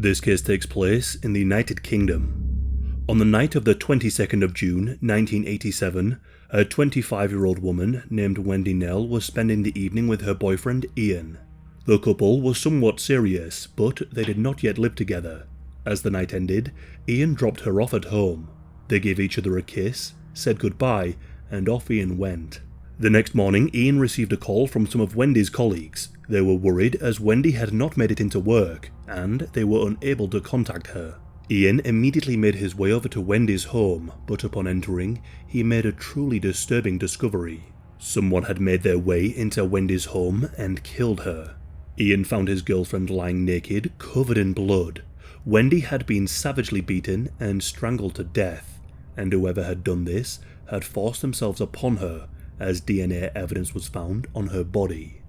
This case takes place in the United Kingdom. On the night of the 22nd of June 1987, a 25-year-old woman named Wendy Knell was spending the evening with her boyfriend Ian. The couple was somewhat serious, but they did not yet live together. As the night ended, Ian dropped her off at home. They gave each other a kiss, said goodbye, and off Ian went. The next morning, Ian received a call from some of Wendy's colleagues. They were worried as Wendy had not made it into work, and they were unable to contact her. Ian immediately made his way over to Wendy's home, but upon entering, he made a truly disturbing discovery. Someone had made their way into Wendy's home and killed her. Ian found his girlfriend lying naked, covered in blood. Wendy had been savagely beaten and strangled to death, and whoever had done this had forced themselves upon her, as DNA evidence was found on her body.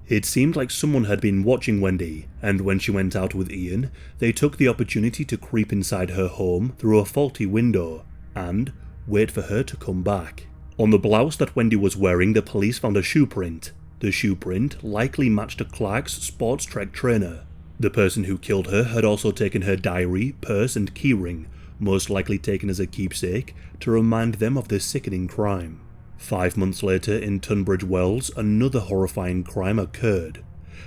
It seemed like someone had been watching Wendy, and when she went out with Ian, they took the opportunity to creep inside her home through a faulty window and wait for her to come back. On the blouse that Wendy was wearing, the police found a shoe print. The shoe print likely matched a Clark's Sports Trek trainer. The person who killed her had also taken her diary, purse and keyring, most likely taken as a keepsake to remind them of this sickening crime. 5 months later in Tunbridge Wells, another horrifying crime occurred.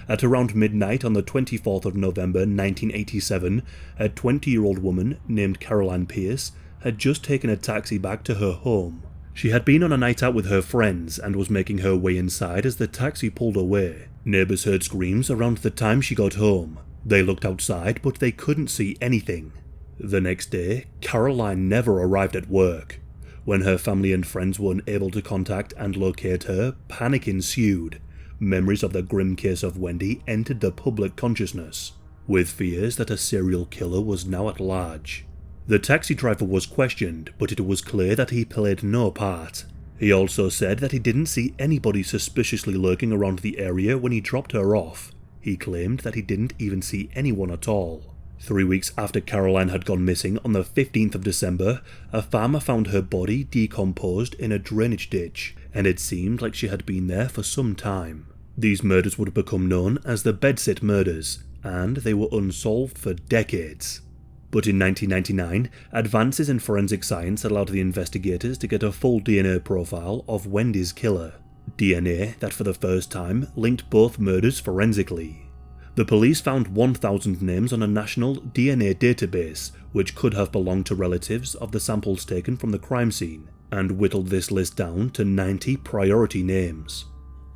At around midnight on the 24th of November 1987, a 20-year-old woman named Caroline Pierce had just taken a taxi back to her home. She had been on a night out with her friends and was making her way inside as the taxi pulled away. Neighbours heard screams around the time she got home. They looked outside, but they couldn't see anything. The next day, Caroline never arrived at work. When her family and friends were unable to contact and locate her, panic ensued. Memories of the grim case of Wendy entered the public consciousness, with fears that a serial killer was now at large. The taxi driver was questioned, but it was clear that he played no part. He also said that he didn't see anybody suspiciously lurking around the area when he dropped her off. He claimed that he didn't even see anyone at all. 3 weeks after Caroline had gone missing on the 15th of December, a farmer found her body decomposed in a drainage ditch, and it seemed like she had been there for some time. These murders would become known as the Bedsit murders, and they were unsolved for decades. But in 1999, advances in forensic science allowed the investigators to get a full DNA profile of Wendy's killer. DNA that for the first time linked both murders forensically. The police found 1,000 names on a national DNA database, which could have belonged to relatives of the samples taken from the crime scene, and whittled this list down to 90 priority names.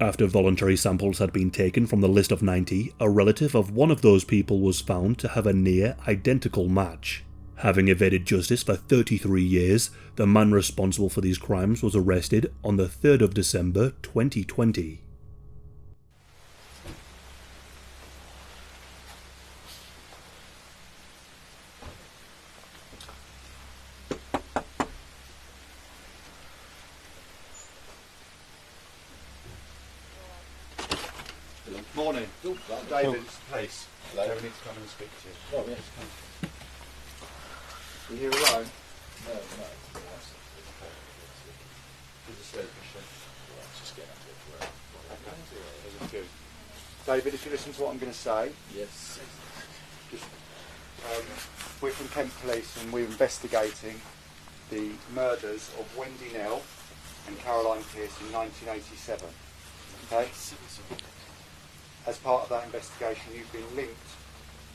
After voluntary samples had been taken from the list of 90, a relative of one of those people was found to have a near-identical match. Having evaded justice for 33 years, the man responsible for these crimes was arrested on the 3rd of December 2020. Morning. David's place. Hello. David needs to come and speak to you. Oh, yes. Are you here alone? No. There's a sleep machine. Let's just get up to it. There's a few. David, if you listen to what I'm going to say. Yes. Just, we're from Kent Police and we're investigating the murders of Wendy Knell and Caroline Pierce in 1987. Okay? As part of that investigation, you've been linked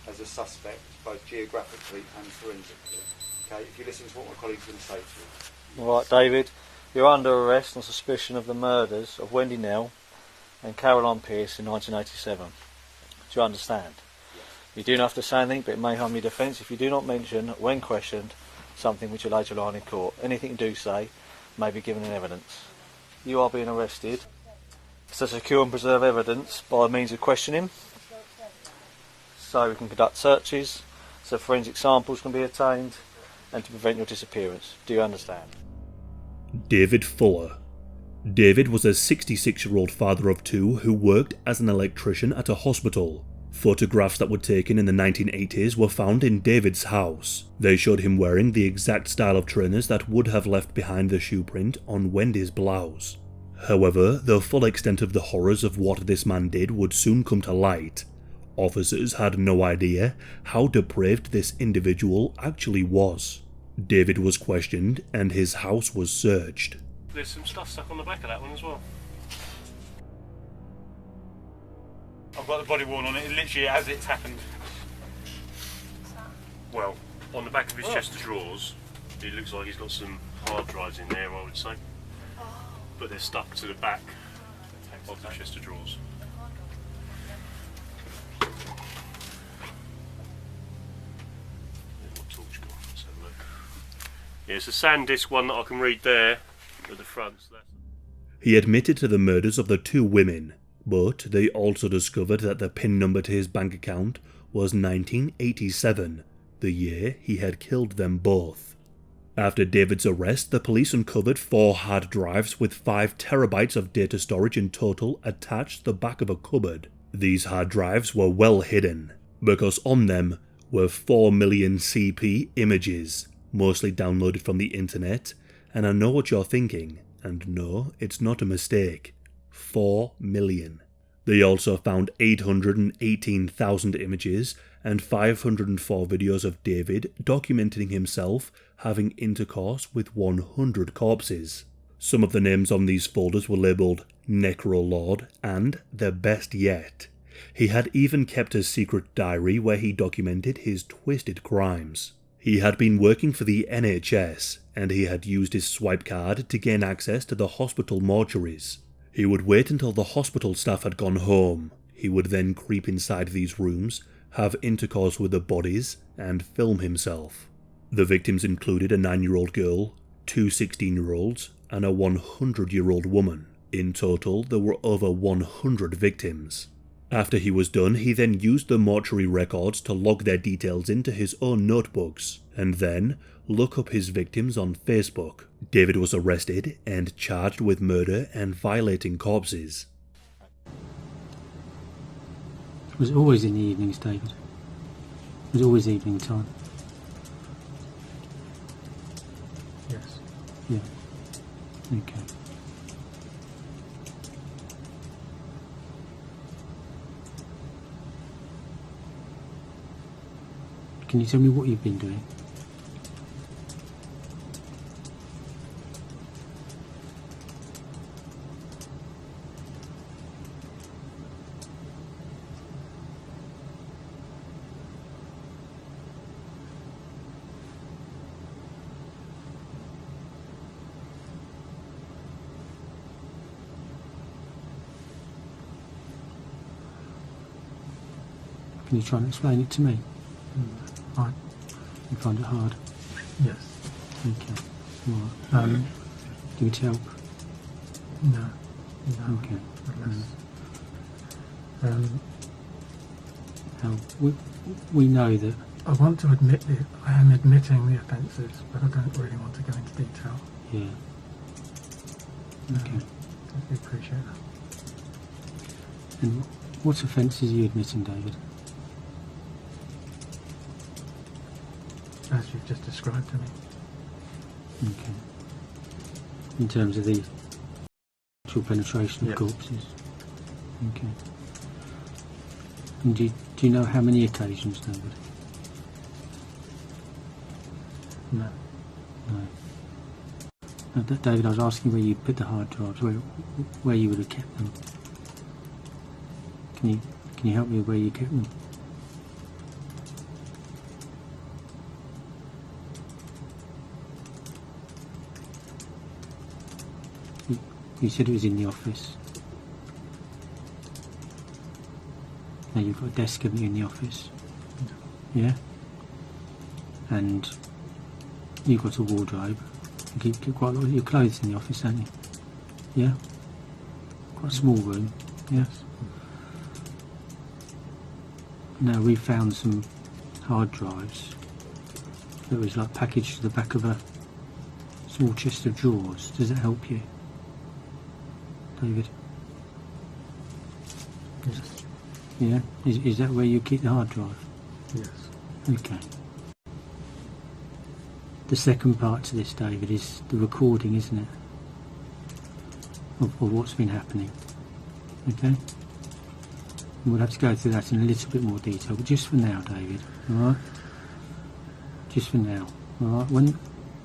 as a suspect, both geographically and forensically. Okay, if you listen to what my colleague's going to say to you. All right, David, you're under arrest on suspicion of the murders of Wendy Knell and Caroline Pierce in 1987. Do you understand? Yes. You do not have to say anything, but it may harm your defence if you do not mention, when questioned, something which you later lie in court. Anything you do say may be given in evidence. You are being arrested to secure and preserve evidence by means of questioning, so we can conduct searches, so forensic samples can be obtained, and to prevent your disappearance. Do you understand? David Fuller. David was a 66-year-old father of two who worked as an electrician at a hospital. Photographs that were taken in the 1980s were found in David's house. They showed him wearing the exact style of trainers that would have left behind the shoe print on Wendy's blouse. However, the full extent of the horrors of what this man did would soon come to light. Officers had no idea how depraved this individual actually was. David was questioned and his house was searched. There's some stuff stuck on the back of that one as well. I've got the body worn on it, literally as it's happened. Well, on the back of his chest of drawers, it looks like he's got some hard drives in there, I would say. But they're stuck to the back of the chest of drawers. Yeah, it's a SanDisk one that I can read there at the front. So he admitted to the murders of the two women, but they also discovered that the PIN number to his bank account was 1987, the year he had killed them both. After David's arrest, the police uncovered 4 hard drives with 5 terabytes of data storage in total attached to the back of a cupboard. These hard drives were well hidden, because on them were 4 million CP images, mostly downloaded from the internet, and I know what you're thinking, and no, it's not a mistake. 4 million. They also found 818,000 images and 504 videos of David documenting himself having intercourse with 100 corpses. Some of the names on these folders were labelled Necrolord and The Best Yet. He had even kept a secret diary where he documented his twisted crimes. He had been working for the NHS, and he had used his swipe card to gain access to the hospital mortuaries. He would wait until the hospital staff had gone home. He would then creep inside these rooms, have intercourse with the bodies, and film himself. The victims included a 9-year-old girl, 2 16-year-olds, and a 100-year-old woman. In total, there were over 100 victims. After he was done, he then used the mortuary records to log their details into his own notebooks, and then look up his victims on Facebook. David was arrested and charged with murder and violating corpses. Was it always in the evenings, David? Was it always evening time? Yes. Yeah. Okay. Can you tell me what you've been doing? Can you try and explain it to me? I, You find it hard? yes. Okay. Right. Do you need help? No. No. Okay. Unless, How? We know that. I want to admit it. I am admitting the offences, but I don't really want to go into detail. Yeah. Okay. I appreciate that. And what offences are you admitting, David? As you've just described to me. Okay. In terms of the actual penetration of Yes. corpses? Okay. And do you know how many occasions, David? No. No. No, David, I was asking where you put the hard drives, where you would have kept them. Can you help me with where you kept them? You said it was in the office. Now you've got a desk, haven't you, in the office? Yeah? And you've got a wardrobe. You keep quite a lot of your clothes in the office, don't you? Yeah? Quite a small room. Yes. Now we found some hard drives that was like packaged to the back of a small chest of drawers. Does that help you, David? Yes. Yeah? Is that where you keep the hard drive? Yes. Okay. The second part to this, David, is the recording, isn't it? Of what's been happening. Okay? We'll have to go through that in a little bit more detail, but just for now, David, alright? Just for now, alright?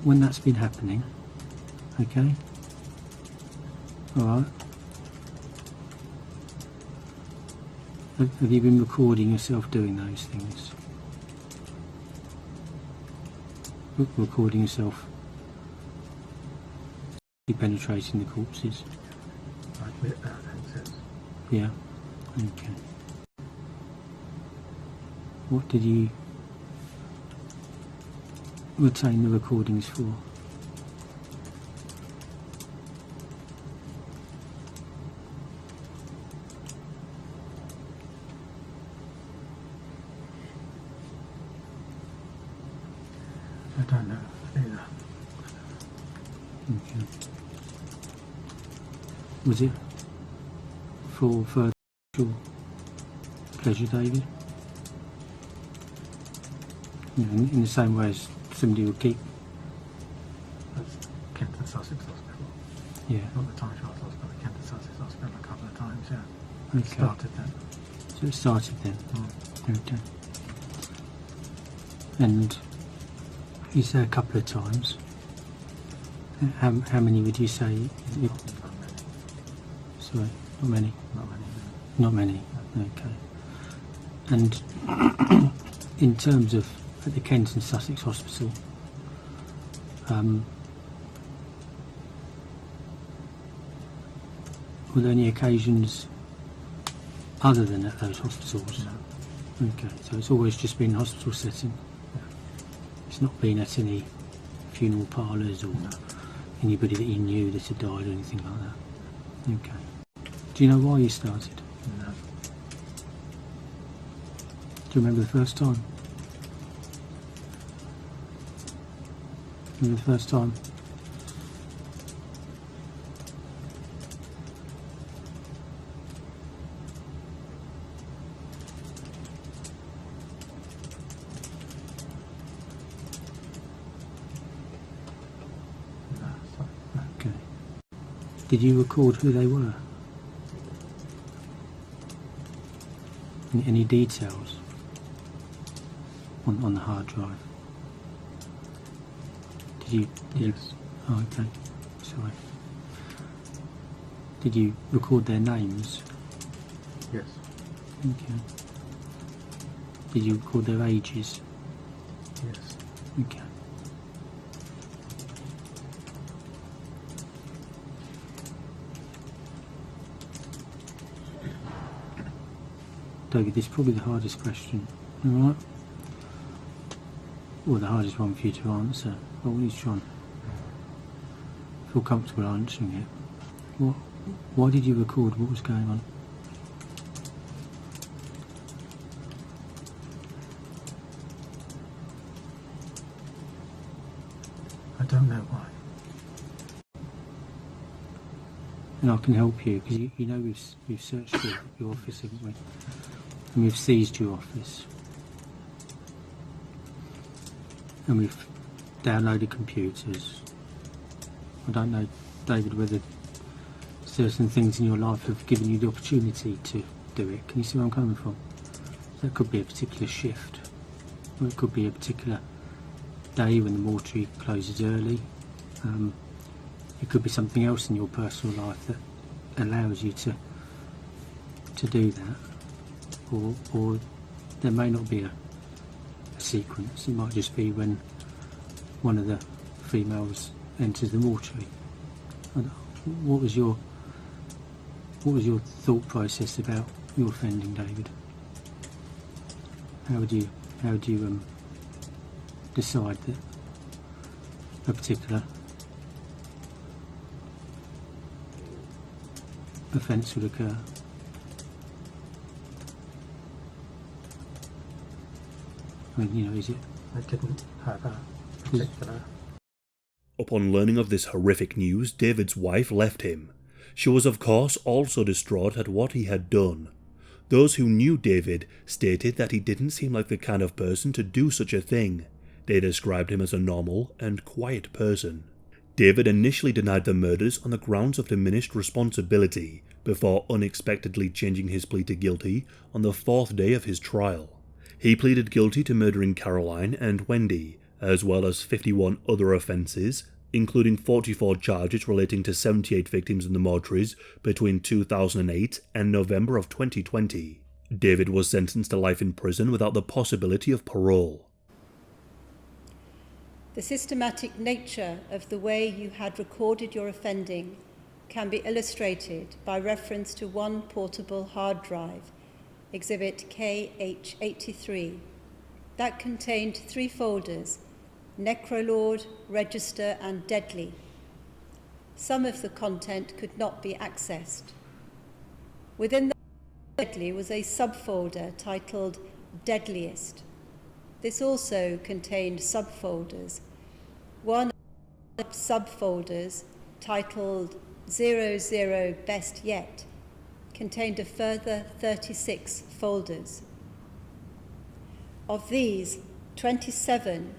When that's been happening, okay? Alright? Have you been recording yourself doing those things? Recording yourself penetrating the corpses? I admit that, yes. Yeah? Okay. What did you retain the recordings for? I don't know either. Okay. Was it for further pleasure, David? You know, in the same way as somebody would keep. That's Kent and Sussex Hospital. Yeah. Not the Time Trials Hospital, the Kent and Sussex Hospital a couple of times, yeah. Okay. It started then. So it started then. Mm. Okay. And you say a couple of times. How many would you say? Not many. Sorry, not many. Not many. Not many. Okay. And in terms of at the Kent and Sussex Hospital, were there any occasions other than at those hospitals? No. Okay, so it's always just been hospital setting. Yeah. It's not been at any funeral parlours or No. anybody that you knew that had died or anything like that. Okay. Do you know why you started? No. Do you remember the first time? Remember the first time? No. Sorry. No. Okay. Did you record who they were? Any details on the hard drive? Did you? Yes. Oh, okay. Sorry. Did you record their names? Yes. Okay. Did you record their ages? Yes. Okay. David, this is probably the hardest question, alright? Or the hardest one for you to answer. But I want you to try and feel comfortable answering it. Why did you record what was going on? I don't know why. And I can help you because you know we've searched your office, haven't we? And we've seized your office. And we've downloaded computers. I don't know, David, whether certain things in your life have given you the opportunity to do it. Can you see where I'm coming from? That could be a particular shift, or it could be a particular day when the mortuary closes early. It could be something else in your personal life that allows you to do that, or there may not be a sequence. It might just be when one of the females enters the mortuary. What was your thought process about your offending, David? How would you decide that a particular offence would occur? I mean, you know, is it? I didn't have a particular. Upon learning of this horrific news, David's wife left him. She was of course also distraught at what he had done. Those who knew David stated that he didn't seem like the kind of person to do such a thing. They described him as a normal and quiet person. David initially denied the murders on the grounds of diminished responsibility, before unexpectedly changing his plea to guilty on the 4th day of his trial. He pleaded guilty to murdering Caroline and Wendy, as well as 51 other offences, including 44 charges relating to 78 victims in the mortuaries between 2008 and November of 2020. David was sentenced to life in prison without the possibility of parole. The systematic nature of the way you had recorded your offending can be illustrated by reference to one portable hard drive, Exhibit KH83, that contained 3 folders: Necrolord, Register and Deadly. Some of the content could not be accessed. Within the Deadly was a subfolder titled Deadliest. This also contained subfolders. One of the subfolders, titled 00 Best Yet, contained a further 36 folders. Of these, 27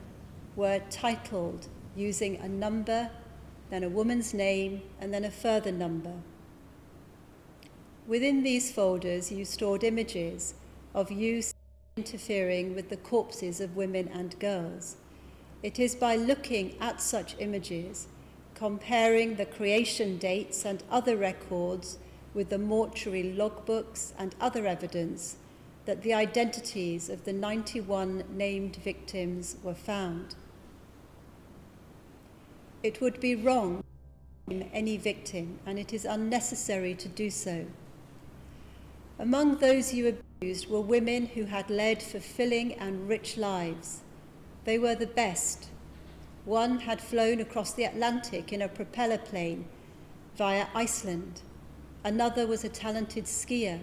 were titled using a number, then a woman's name, and then a further number. Within these folders, you stored images of you interfering with the corpses of women and girls. It is by looking at such images, comparing the creation dates and other records with the mortuary logbooks and other evidence, that the identities of the 91 named victims were found. It would be wrong to name any victim, and it is unnecessary to do so. Among those you abused were women who had led fulfilling and rich lives. They were the best. One had flown across the Atlantic in a propeller plane via Iceland. Another was a talented skier.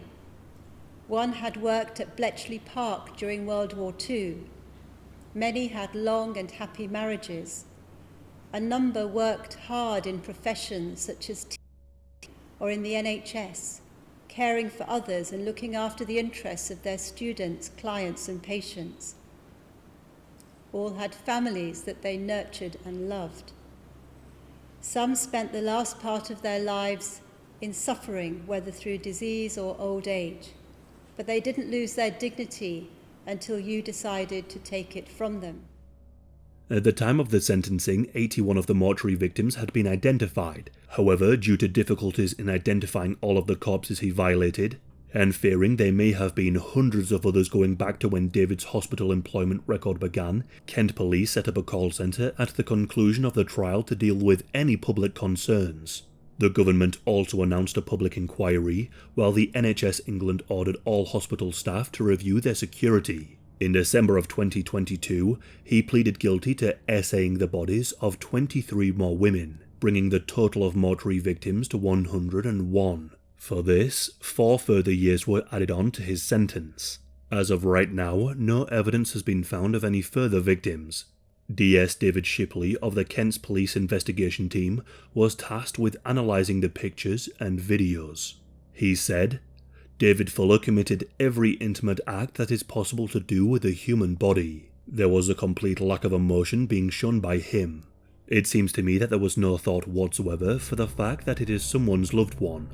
One had worked at Bletchley Park during World War II. Many had long and happy marriages. A number worked hard in professions such as teaching or in the NHS, caring for others and looking after the interests of their students, clients and patients. All had families that they nurtured and loved. Some spent the last part of their lives in suffering, whether through disease or old age, but they didn't lose their dignity until you decided to take it from them. At the time of the sentencing, 81 of the mortuary victims had been identified. However, due to difficulties in identifying all of the corpses he violated, and fearing there may have been hundreds of others going back to when David's hospital employment record began, Kent Police set up a call centre at the conclusion of the trial to deal with any public concerns. The government also announced a public inquiry, while the NHS England ordered all hospital staff to review their security. In December of 2022, he pleaded guilty to essaying the bodies of 23 more women, bringing the total of mortuary victims to 101. For this, 4 further years were added on to his sentence. As of right now, no evidence has been found of any further victims. DS David Shipley of the Kent's Police Investigation Team was tasked with analysing the pictures and videos. He said, "David Fuller committed every intimate act that is possible to do with a human body. There was a complete lack of emotion being shown by him. It seems to me that there was no thought whatsoever for the fact that it is someone's loved one.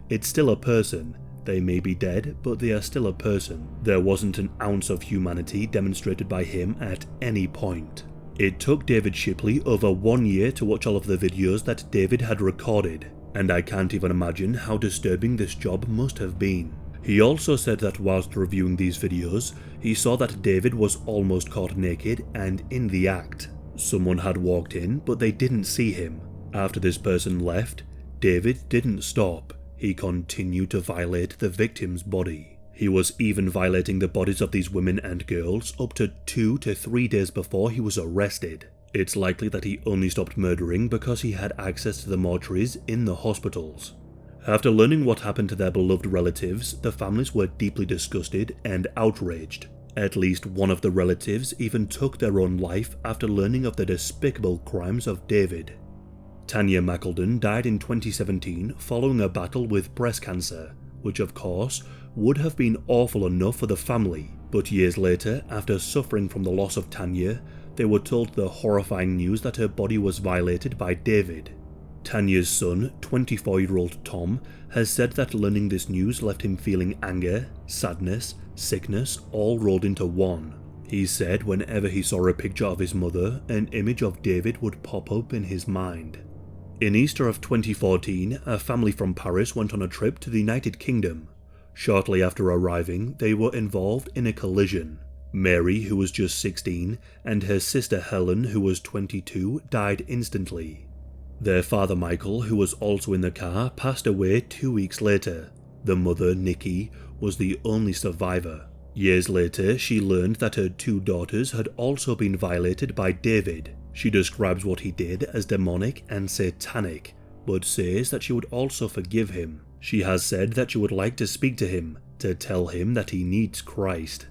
It's still a person. They may be dead, but they are still a person. There wasn't an ounce of humanity demonstrated by him at any point." It took David Shipley over 1 year to watch all of the videos that David had recorded, and I can't even imagine how disturbing this job must have been. He also said that whilst reviewing these videos, he saw that David was almost caught naked and in the act. Someone had walked in, but they didn't see him. After this person left, David didn't stop. He continued to violate the victim's body. He was even violating the bodies of these women and girls up to 2 to 3 days before he was arrested. It's likely that he only stopped murdering because he had access to the mortuaries in the hospitals. After learning what happened to their beloved relatives, the families were deeply disgusted and outraged. At least one of the relatives even took their own life after learning of the despicable crimes of David. Tanya Mackleden died in 2017 following a battle with breast cancer, which of course would have been awful enough for the family, but years later, after suffering from the loss of Tanya, they were told the horrifying news that her body was violated by David. Tanya's son, 24-year-old Tom, has said that learning this news left him feeling anger, sadness, sickness, all rolled into one. He said whenever he saw a picture of his mother, an image of David would pop up in his mind. In Easter of 2014, a family from Paris went on a trip to the United Kingdom. Shortly after arriving, they were involved in a collision. Mary, who was just 16, and her sister Helen, who was 22, died instantly. Their father Michael, who was also in the car, passed away 2 weeks later. The mother, Nikki, was the only survivor. Years later, she learned that her 2 daughters had also been violated by David. She describes what he did as demonic and satanic, but says that she would also forgive him. She has said that she would like to speak to him, to tell him that he needs Christ.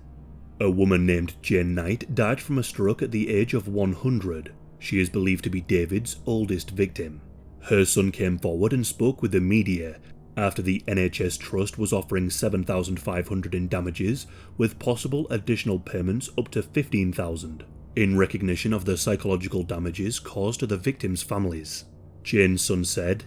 A woman named Jane Knight died from a stroke at the age of 100. She is believed to be David's oldest victim. Her son came forward and spoke with the media after the NHS Trust was offering $7,500 in damages, with possible additional payments up to $15,000, in recognition of the psychological damages caused to the victims' families. Jane's son said,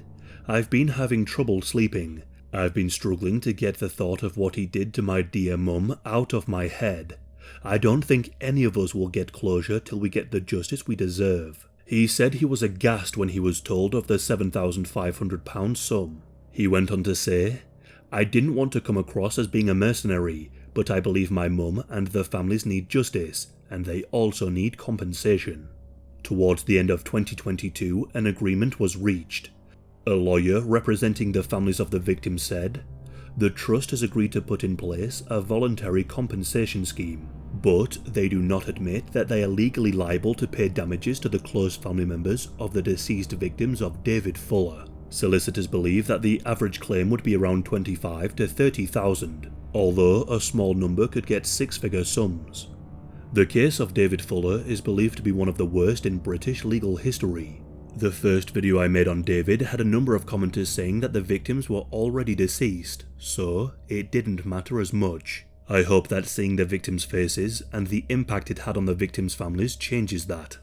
"I've been having trouble sleeping. I've been struggling to get the thought of what he did to my dear mum out of my head. I don't think any of us will get closure till we get the justice we deserve." He said he was aghast when he was told of the £7,500 sum. He went on to say, "I didn't want to come across as being a mercenary, but I believe my mum and the families need justice, and they also need compensation." Towards the end of 2022, an agreement was reached. A lawyer representing the families of the victims said, "The trust has agreed to put in place a voluntary compensation scheme, but they do not admit that they are legally liable to pay damages to the close family members of the deceased victims of David Fuller." Solicitors believe that the average claim would be around $25,000 to $30,000, although a small number could get 6-figure sums. The case of David Fuller is believed to be one of the worst in British legal history. The first video I made on David had a number of commenters saying that the victims were already deceased, so it didn't matter as much. I hope that seeing the victims' faces and the impact it had on the victims' families changes that.